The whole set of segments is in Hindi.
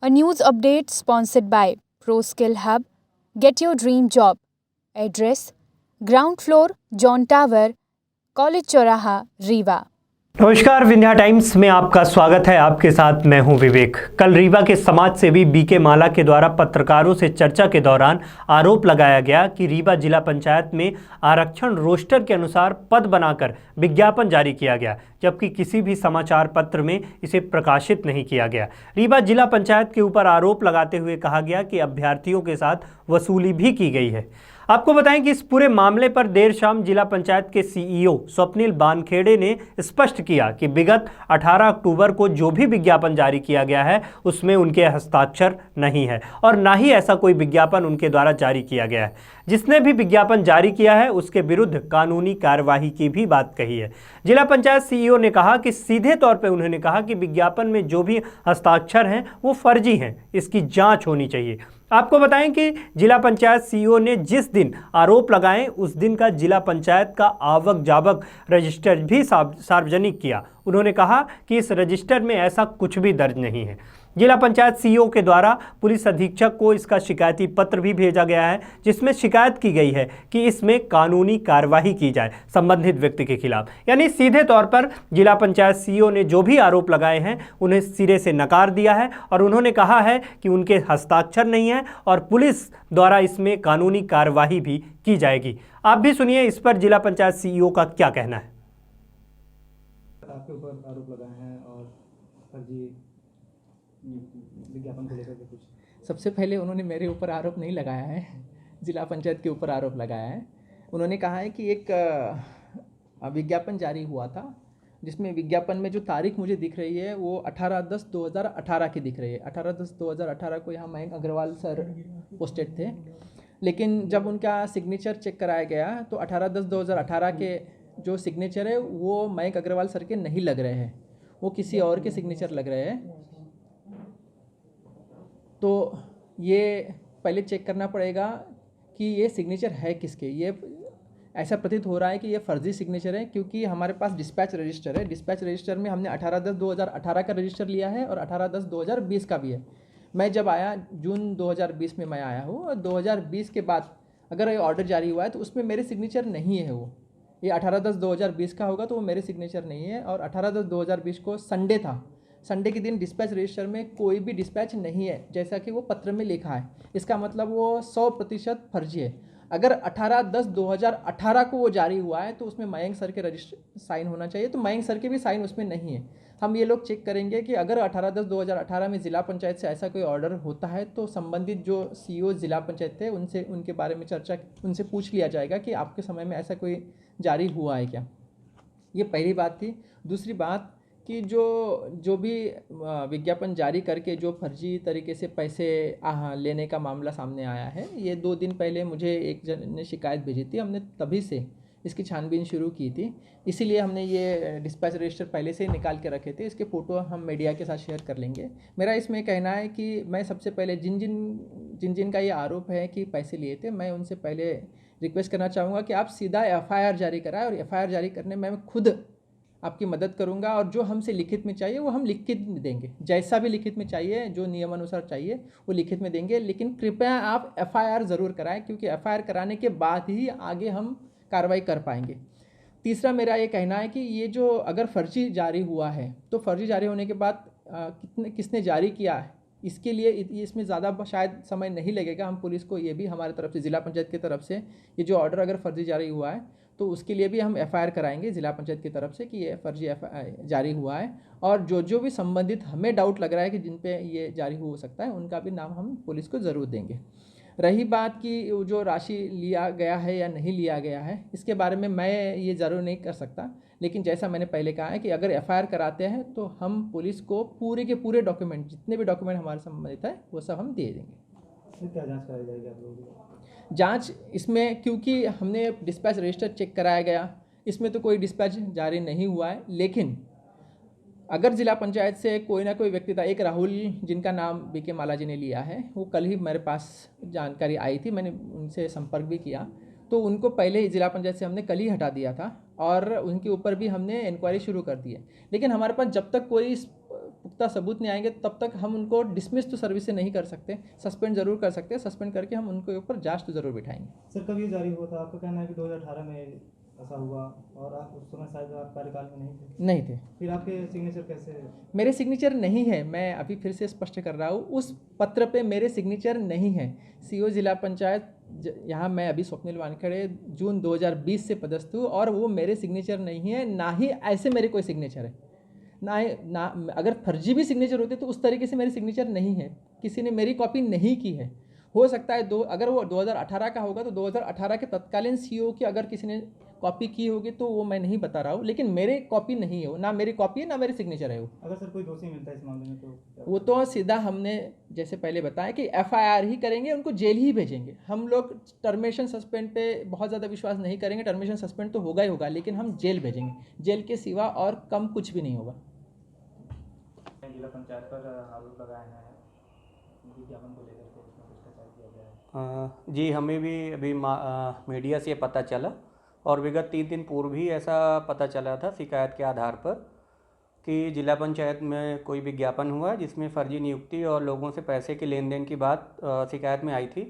A news update sponsored by ProSkill Hub. Get your dream job. Address: Ground floor, John Tower, College Choraha, Rewa. नमस्कार, विंध्या टाइम्स में आपका स्वागत है। आपके साथ मैं हूं विवेक। कल रीवा के समाज सेवी बीके माला के द्वारा पत्रकारों से चर्चा के दौरान आरोप लगाया गया कि रीवा जिला पंचायत में आरक्षण रोस्टर के अनुसार पद बनाकर विज्ञापन जारी किया गया, जबकि किसी भी समाचार पत्र में इसे प्रकाशित नहीं किया गया। रीवा जिला पंचायत के ऊपर आरोप लगाते हुए कहा गया कि अभ्यर्थियों के साथ वसूली भी की गई है। आपको बताएं कि इस पूरे मामले पर देर शाम जिला पंचायत के सीईओ स्वप्निल बानखेड़े ने स्पष्ट किया कि विगत 18 अक्टूबर को जो भी विज्ञापन जारी किया गया है उसमें उनके हस्ताक्षर नहीं है और ना ही ऐसा कोई विज्ञापन उनके द्वारा जारी किया गया है। जिसने भी विज्ञापन जारी किया है उसके विरुद्ध कानूनी कार्यवाही की भी बात कही है। जिला पंचायत सीईओ ने कहा कि सीधे तौर पर उन्होंने कहा कि विज्ञापन में जो भी हस्ताक्षर हैं वो फर्जी हैं, इसकी जाँच होनी चाहिए। आपको बताएं कि जिला पंचायत सीईओ ने जिस दिन आरोप लगाए उस दिन का जिला पंचायत का आवक जावक रजिस्टर भी सार्वजनिक किया। उन्होंने कहा कि इस रजिस्टर में ऐसा कुछ भी दर्ज नहीं है। जिला पंचायत सीईओ के द्वारा पुलिस अधीक्षक को इसका शिकायती पत्र भी भेजा गया है, जिसमें शिकायत की गई है कि इसमें कानूनी कार्यवाही की जाए संबंधित व्यक्ति के खिलाफ। यानी सीधे तौर पर जिला पंचायत सीईओ ने जो भी आरोप लगाए हैं उन्हें सिरे से नकार दिया है और उन्होंने कहा है कि उनके हस्ताक्षर नहीं है और पुलिस द्वारा इसमें कानूनी कार्यवाही भी की जाएगी। आप भी सुनिए इस पर जिला पंचायत सीईओ का क्या कहना है। आपके ऊपर आरोप लगाए हैं और फर्जी विज्ञापन को लेकर के कुछ। सबसे पहले उन्होंने मेरे ऊपर आरोप नहीं लगाया है, जिला पंचायत के ऊपर आरोप लगाया है। उन्होंने कहा है कि एक विज्ञापन जारी हुआ था जिसमें विज्ञापन में जो तारीख मुझे दिख रही है वो 18/10/2018 की दिख रही है। 18/10/2018 को यहाँ मयंक अग्रवाल सर पोस्टेड थे, लेकिन जब उनका सिग्नेचर चेक कराया गया तो 18/10/2018 के जो सिग्नेचर है वो मयंक अग्रवाल सर के नहीं लग रहे हैं, वो किसी और के सिग्नेचर लग रहे हैं। तो ये पहले चेक करना पड़ेगा कि ये सिग्नेचर है किसके। ये ऐसा प्रतीत हो रहा है कि ये फर्जी सिग्नेचर है, क्योंकि हमारे पास डिस्पैच रजिस्टर है। डिस्पैच रजिस्टर में हमने 18/10/2018 का रजिस्टर लिया है और 18/10/2020 का भी है। मैं जब आया जून 2020 में मैं आया हूँ और 2020 के बाद अगर ये ऑर्डर जारी हुआ है तो उसमें मेरे सिग्नेचर नहीं है। वो ये 18/10/2020 का होगा तो वो मेरे सिग्नेचर नहीं है। और 18/10/2020 को संडे था, संडे के दिन डिस्पैच रजिस्टर में कोई भी डिस्पैच नहीं है जैसा कि वो पत्र में लिखा है। इसका मतलब वो 100% फर्जी है। अगर 18/10/2018 को वो जारी हुआ है तो उसमें मयंक सर के रजिस्टर साइन होना चाहिए, तो मयंक सर के भी साइन उसमें नहीं है। हम ये लोग चेक करेंगे कि अगर 18/10/2018 में ज़िला पंचायत से ऐसा कोई ऑर्डर होता है तो संबंधित जो सीईओ ज़िला पंचायत थे उनसे उनके बारे में चर्चा उनसे पूछ लिया जाएगा कि आपके समय में ऐसा कोई जारी हुआ है क्या। ये पहली बात थी। दूसरी बात कि जो भी विज्ञापन जारी करके जो फर्जी तरीके से पैसे लेने का मामला सामने आया है, ये 2 दिन पहले मुझे एक जन ने शिकायत भेजी थी। हमने तभी से इसकी छानबीन शुरू की थी, इसीलिए हमने ये डिस्पैच रजिस्टर पहले से ही निकाल के रखे थे। इसके फ़ोटो हम मीडिया के साथ शेयर कर लेंगे। मेरा इसमें कहना है कि मैं सबसे पहले जिन जिन का ये आरोप है कि पैसे लिए थे, मैं उनसे पहले रिक्वेस्ट करना चाहूँगा कि आप सीधा एफआईआर जारी कराएं और एफआईआर जारी करने में मैं खुद आपकी मदद करूंगा और जो हमसे लिखित में चाहिए वो हम लिखित में देंगे। जैसा भी लिखित में चाहिए, जो नियमानुसार चाहिए वो लिखित में देंगे, लेकिन कृपया आप एफआईआर ज़रूर कराएं, क्योंकि एफआईआर कराने के बाद ही आगे हम कार्रवाई कर पाएंगे। तीसरा मेरा ये कहना है कि ये जो अगर फर्जी जारी हुआ है तो फर्जी जारी होने के बाद किसने जारी किया है इसके लिए इसमें ज़्यादा शायद समय नहीं लगेगा। हम पुलिस को ये भी हमारे तरफ से, जिला पंचायत की तरफ से, ये जो ऑर्डर अगर फर्जी जारी हुआ है तो उसके लिए भी हम एफआईआर कराएंगे जिला पंचायत की तरफ से कि ये फर्जी जारी हुआ है। और जो भी संबंधित हमें डाउट लग रहा है कि जिन पे ये जारी हो सकता है उनका भी नाम हम पुलिस को ज़रूर देंगे। रही बात कि जो राशि लिया गया है या नहीं लिया गया है, इसके बारे में मैं ये ज़रूर नहीं कर सकता, लेकिन जैसा मैंने पहले कहा है कि अगर एफआईआर कराते हैं तो हम पुलिस को पूरे के पूरे डॉक्यूमेंट, जितने भी डॉक्यूमेंट हमारे संबंधित है वो सब हम दे देंगे। क्या जाँच कराई जाएगी आप लोगों की? जांच इसमें, क्योंकि हमने डिस्पैच रजिस्टर चेक कराया गया, इसमें तो कोई डिस्पैच जारी नहीं हुआ है। लेकिन अगर ज़िला पंचायत से कोई ना कोई व्यक्ति था, एक राहुल जिनका नाम बीके माला जी ने लिया है, वो कल ही मेरे पास जानकारी आई थी, मैंने उनसे संपर्क भी किया, तो उनको पहले ही ज़िला पंचायत से हमने कल ही हटा दिया था और उनके ऊपर भी हमने इंक्वायरी शुरू कर दी है। लेकिन हमारे पास जब तक कोई पुख्ता सबूत नहीं आएंगे तब तक हम उनको डिसमिस तो सर्विस से नहीं कर सकते, सस्पेंड ज़रूर कर सकते हैं। सस्पेंड करके हम उनके ऊपर जांच तो ज़रूर बिठाएंगे। सर कब ये जारी हुआ था? आपका कहना है कि 2018 में ऐसा हुआ और आप उस समय शायद आप कार्यकाल में नहीं थे। फिर आपके सिग्नेचर कैसे? मेरे सिग्नेचर नहीं है, मैं अभी फिर से स्पष्ट कर रहा हूँ, उस पत्र पे मेरे सिग्नेचर नहीं है। सीओ जिला पंचायत यहाँ मैं अभी स्वप्निल वानखेड़े जून 2020 से पदस्थ हूँ और वो मेरे सिग्नेचर नहीं है, ना ही ऐसे मेरे कोई सिग्नेचर है, ना अगर फर्जी भी सिग्नेचर होते तो उस तरीके से मेरे सिग्नेचर नहीं है, किसी ने मेरी कॉपी नहीं की है। हो सकता है अगर वो 2018 का होगा तो 2018 के तत्कालीन सीईओ की अगर किसी ने कॉपी की होगी तो वो मैं नहीं बता रहा हूँ, लेकिन मेरे कॉपी नहीं है, ना मेरी कॉपी है ना मेरे सिग्नेचर है वो। अगर सर कोई दोषी मिलता है इस मामले में तो वो तो सीधा हमने जैसे पहले बताया कि एफआईआर ही करेंगे, उनको जेल ही भेजेंगे। हम लोग टर्मिनेशन सस्पेंड पे बहुत ज़्यादा विश्वास नहीं करेंगे, टर्मिनेशन सस्पेंड तो होगा ही होगा, लेकिन हम जेल भेजेंगे, जेल के सिवा और कम कुछ भी नहीं होगा। जिला पंचायत पर आरोप लगाए हैं विज्ञापन को लेकर के, उसमें भ्रष्टाचार किया गया है। जी, हमें भी अभी मीडिया से पता चला और विगत 3 दिन पूर्व ही ऐसा पता चला था शिकायत के आधार पर कि जिला पंचायत में कोई विज्ञापन हुआ जिसमें फर्जी नियुक्ति और लोगों से पैसे के लेन देन की बात शिकायत में आई थी।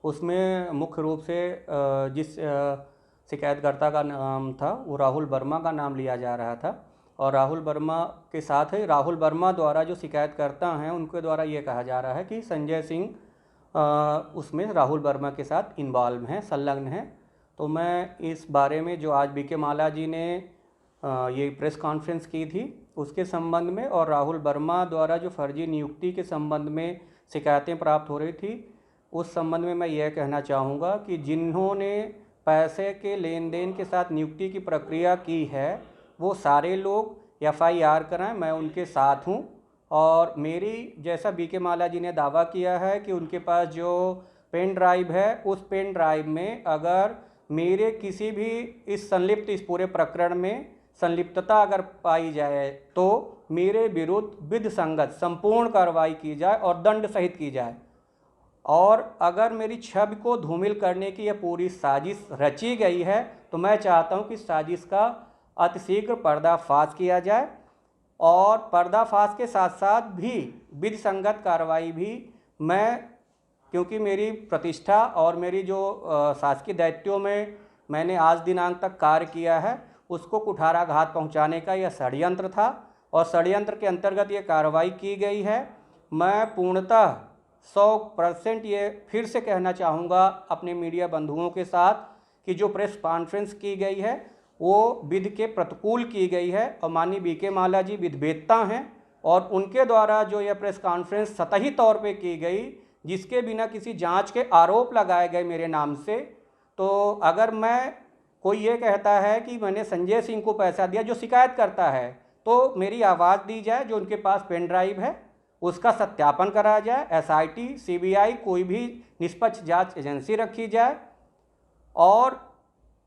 उसमें मुख्य रूप से जिस शिकायतकर्ता का नाम था वो राहुल वर्मा का नाम लिया जा रहा था और राहुल वर्मा के साथ ही राहुल वर्मा द्वारा जो शिकायतकर्ता हैं उनके द्वारा ये कहा जा रहा है कि संजय सिंह उसमें राहुल वर्मा के साथ इन्वॉल्व हैं, संलग्न हैं। तो मैं इस बारे में जो आज बीके माला जी ने ये प्रेस कॉन्फ्रेंस की थी उसके संबंध में और राहुल वर्मा द्वारा जो फर्जी नियुक्ति के संबंध में शिकायतें प्राप्त हो रही थी उस संबंध में मैं यह कहना चाहूँगा कि जिन्होंने पैसे के लेन देन के साथ नियुक्ति की प्रक्रिया की है वो सारे लोग एफआईआर कराएं, मैं उनके साथ हूँ। और मेरी जैसा बीके माला जी ने दावा किया है कि उनके पास जो पेन ड्राइव है उस पेन ड्राइव में अगर मेरे किसी भी इस पूरे प्रकरण में संलिप्तता अगर पाई जाए तो मेरे विरुद्ध विधि संगत संपूर्ण कार्रवाई की जाए और दंड सहित की जाए। और अगर मेरी छवि को धूमिल करने की यह पूरी साजिश रची गई है तो मैं चाहता हूं कि साजिश का अतिशीघ्र पर्दाफाश किया जाए और पर्दाफाश के साथ साथ भी विधि संगत कार्रवाई भी मैं, क्योंकि मेरी प्रतिष्ठा और मेरी जो शासकीय दायित्वों में मैंने आज दिनांक तक कार्य किया है उसको कुठाराघात पहुंचाने का यह षड्यंत्र था और षड्यंत्र के अंतर्गत ये कार्रवाई की गई है। मैं पूर्णतः 100% ये फिर से कहना चाहूँगा अपने मीडिया बंधुओं के साथ कि जो प्रेस कॉन्फ्रेंस की गई है वो विधि के प्रतिकूल की गई है और माननीय बीके माला जी विधिवेत्ता हैं और उनके द्वारा जो यह प्रेस कॉन्फ्रेंस सतही तौर पे की गई जिसके बिना किसी जांच के आरोप लगाए गए मेरे नाम से। तो अगर मैं कोई ये कहता है कि मैंने संजय सिंह को पैसा दिया जो शिकायत करता है तो मेरी आवाज़ दी जाए, जो उनके पास पेन ड्राइव है उसका सत्यापन कराया जाए, एसआईटी सीबीआई कोई भी निष्पक्ष जांच एजेंसी रखी जाए और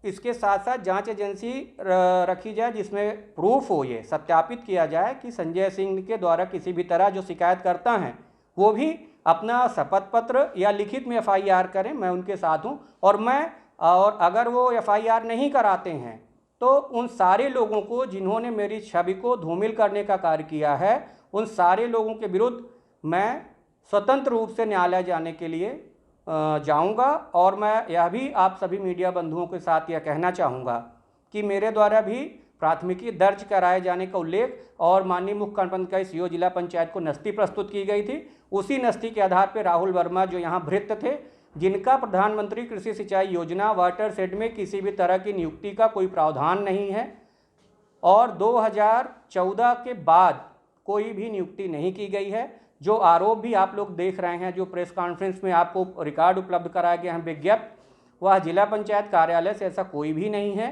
इसके साथ साथ जांच एजेंसी रखी जाए जिसमें प्रूफ हो, ये सत्यापित किया जाए कि संजय सिंह के द्वारा किसी भी तरह जो शिकायत करता हैं वो भी अपना शपथ पत्र या लिखित में एफआईआर करें, मैं उनके साथ हूँ। और अगर वो एफआईआर नहीं कराते हैं तो उन सारे लोगों को जिन्होंने मेरी छवि को धूमिल करने का कार्य किया है उन सारे लोगों के विरुद्ध मैं स्वतंत्र रूप से न्यायालय जाने के लिए जाऊंगा। और मैं यह भी आप सभी मीडिया बंधुओं के साथ यह कहना चाहूँगा कि मेरे द्वारा भी प्राथमिकी दर्ज कराए जाने का उल्लेख और माननीय मुख्य कार्यपालिका सीईओ जिला पंचायत को नस्ती प्रस्तुत की गई थी। उसी नस्ती के आधार पर राहुल वर्मा जो यहाँ भृत्य थे, जिनका प्रधानमंत्री कृषि सिंचाई योजना वाटर शेड में किसी भी तरह की नियुक्ति का कोई प्रावधान नहीं है और 2014 के बाद कोई भी नियुक्ति नहीं की गई है। जो आरोप भी आप लोग देख रहे हैं, जो प्रेस कॉन्फ्रेंस में आपको रिकॉर्ड उपलब्ध कराया गया है विज्ञप्ति, वह जिला पंचायत कार्यालय से ऐसा कोई भी नहीं है।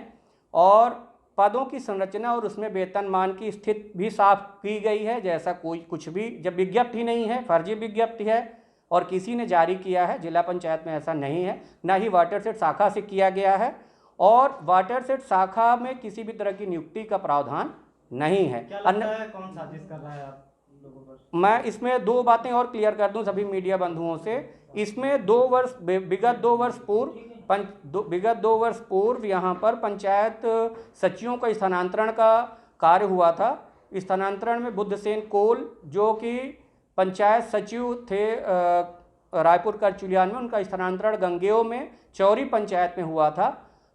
और पदों की संरचना और उसमें वेतनमान की स्थिति भी साफ की गई है, जैसा कोई कुछ भी जब विज्ञप्ति ही नहीं है, फर्जी विज्ञप्ति है और किसी ने जारी किया है, जिला पंचायत में ऐसा नहीं है, ना ही वाटरशेड शाखा से किया गया है और वाटरशेड शाखा में किसी भी तरह की नियुक्ति का प्रावधान नहीं है। क्या लगता है कौन साजिश कर रहा है आप लोगों पर? मैं इसमें 2 बातें और क्लियर कर दूं सभी मीडिया बंधुओं से। इसमें विगत 2 वर्ष पूर्व यहाँ पर पंचायत सचिवों का स्थानांतरण का कार्य हुआ था। स्थानांतरण में बुद्धसेन कोल, जो कि पंचायत सचिव थे रायपुर करचुलियान में, उनका स्थानांतरण गंगेओ में चौरी पंचायत में हुआ था।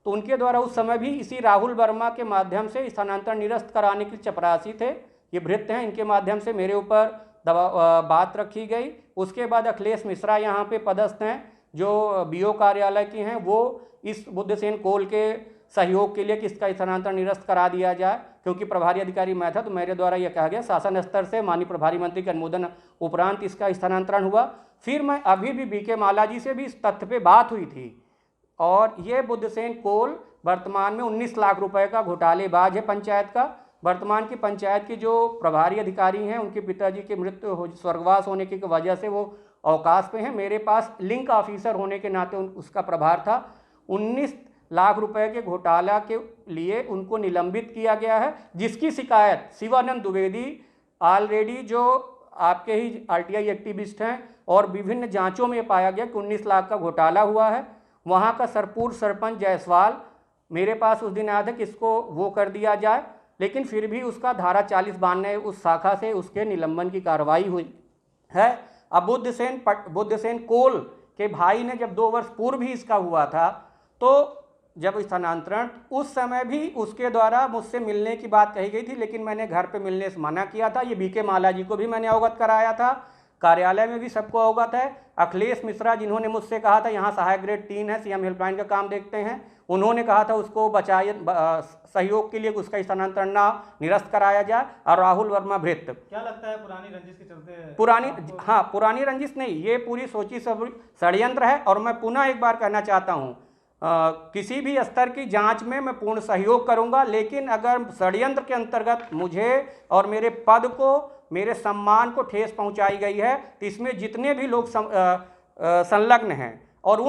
तो उनके द्वारा उस समय भी इसी राहुल वर्मा के माध्यम से स्थानांतरण निरस्त कराने के चपरासी थे, ये भृत्य हैं, इनके माध्यम से मेरे ऊपर बात रखी गई। उसके बाद अखिलेश मिश्रा यहाँ पे पदस्थ हैं, जो बीओ कार्यालय की हैं, वो इस बुद्धसेन कोल के सहयोग के लिए कि इसका स्थानांतरण निरस्त करा दिया जाए, क्योंकि प्रभारी अधिकारी मैं था, तो मेरे द्वारा यह कहा गया। शासन स्तर से माननीय प्रभारी मंत्री के अनुमोदन उपरांत इसका स्थानांतरण हुआ। फिर मैं अभी भी बीके माला जी से भी इस तथ्य पे बात हुई थी, और ये बुद्धसेन कोल वर्तमान में 19 लाख रुपए का घोटालेबाज है पंचायत का। वर्तमान की पंचायत की जो प्रभारी अधिकारी हैं, उनके पिताजी की मृत्यु स्वर्गवास होने की वजह से वो अवकाश पे हैं। मेरे पास लिंक ऑफिसर होने के नाते उसका प्रभार था। 19 लाख रुपए के घोटाला के लिए उनको निलंबित किया गया है, जिसकी शिकायत शिवानंद द्विवेदी ऑलरेडी, जो आपके ही आरटीआई एक्टिविस्ट हैं, और विभिन्न जांचों में पाया गया कि 19 लाख का घोटाला हुआ है। वहाँ का सरपूर सरपंच जायसवाल मेरे पास उस दिन आया था कि इसको वो कर दिया जाए, लेकिन फिर भी उसका धारा 40-92 उस शाखा से उसके निलंबन की कार्रवाई हुई है। अब बुद्धसेन कोल के भाई ने जब 2 वर्ष पूर्व ही इसका हुआ था, तो जब स्थानांतरण, उस समय भी उसके द्वारा मुझसे मिलने की बात कही गई थी, लेकिन मैंने घर पे मिलने से मना किया था। ये बीके माला जी को भी मैंने अवगत कराया था, कार्यालय में भी सबको अवगत है। अखिलेश मिश्रा, जिन्होंने मुझसे कहा था यहाँ सहायक ग्रेड 3 है, सीएम हेल्पलाइन का काम देखते हैं, उन्होंने कहा था उसको सहयोग के लिए उसका स्थानांतरण ना निरस्त कराया जाए। और राहुल वर्मा भृत्य, क्या लगता है पुरानी रंजिश के चलते? पुरानी रंजिश नहीं, ये पूरी सोची षड्यंत्र है। और मैं पुनः एक बार कहना चाहता हूँ, किसी भी स्तर की जांच में मैं पूर्ण सहयोग करूंगा, लेकिन अगर षड्यंत्र के अंतर्गत मुझे और मेरे पद को, मेरे सम्मान को ठेस पहुंचाई गई है, तो इसमें जितने भी लोग संलग्न हैं और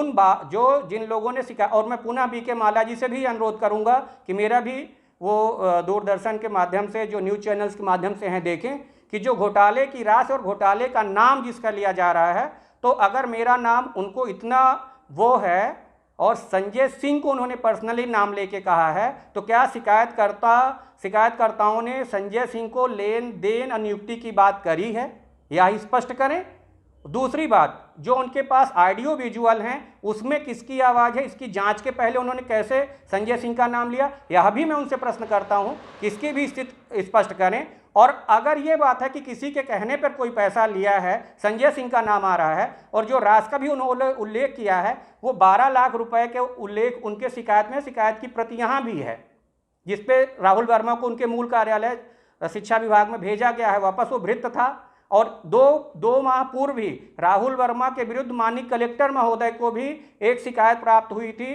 जिन लोगों ने शिकायत, और मैं पुनः बीके माला जी से भी अनुरोध करूंगा कि मेरा भी वो दूरदर्शन के माध्यम से, जो न्यूज़ चैनल्स के माध्यम से हैं, देखें कि जो घोटाले की राशि और घोटाले का नाम जिसका लिया जा रहा है, तो अगर मेरा नाम उनको इतना वो है और संजय सिंह को उन्होंने पर्सनली नाम लेके कहा है, तो क्या शिकायतकर्ताओं ने संजय सिंह को लेन देन और नियुक्ति की बात करी है? यह स्पष्ट करें। दूसरी बात, जो उनके पास ऑडियो विजुअल हैं, उसमें किसकी आवाज़ है, इसकी जांच के पहले उन्होंने कैसे संजय सिंह का नाम लिया, यह भी मैं उनसे प्रश्न करता हूं। इसकी भी स्थिति स्पष्ट करें। और अगर ये बात है कि किसी के कहने पर कोई पैसा लिया है, संजय सिंह का नाम आ रहा है, और जो राशि का भी उन्होंने उल्लेख किया है, वो 12 लाख रुपए के उल्लेख उनके शिकायत की प्रति यहाँ भी है, जिसपे राहुल वर्मा को उनके मूल कार्यालय शिक्षा विभाग में भेजा गया है वापस। वो भृत्य था। और दो माह पूर्व भी राहुल वर्मा के विरुद्ध माननीय कलेक्टर महोदय को भी एक शिकायत प्राप्त हुई थी,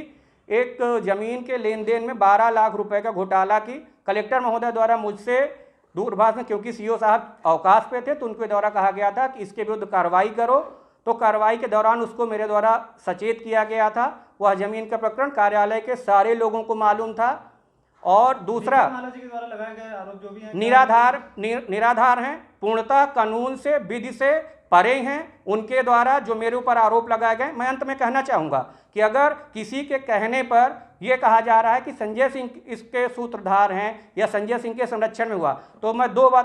एक जमीन के लेन देन में 12 लाख रुपए का घोटाला की। कलेक्टर महोदय द्वारा मुझसे दूरभाष में, क्योंकि सीओ साहब अवकाश पे थे, तो उनके द्वारा कहा गया था कि इसके विरुद्ध कार्रवाई करो। तो कार्रवाई के दौरान उसको मेरे द्वारा सचेत किया गया था। वह जमीन का प्रकरण कार्यालय के सारे लोगों को मालूम था। और दूसरा, जी के द्वारा लगाए गए आरोप जो भी हैं निराधार हैं, पूर्णतः कानून से, विधि से परे हैं। उनके द्वारा जो मेरे ऊपर आरोप लगाए गए, मैं अंत में कहना चाहूँगा कि अगर किसी के कहने पर यह कहा जा रहा है कि संजय सिंह इसके सूत्रधार हैं या संजय सिंह के संरक्षण में हुआ, तो मैं 2 बात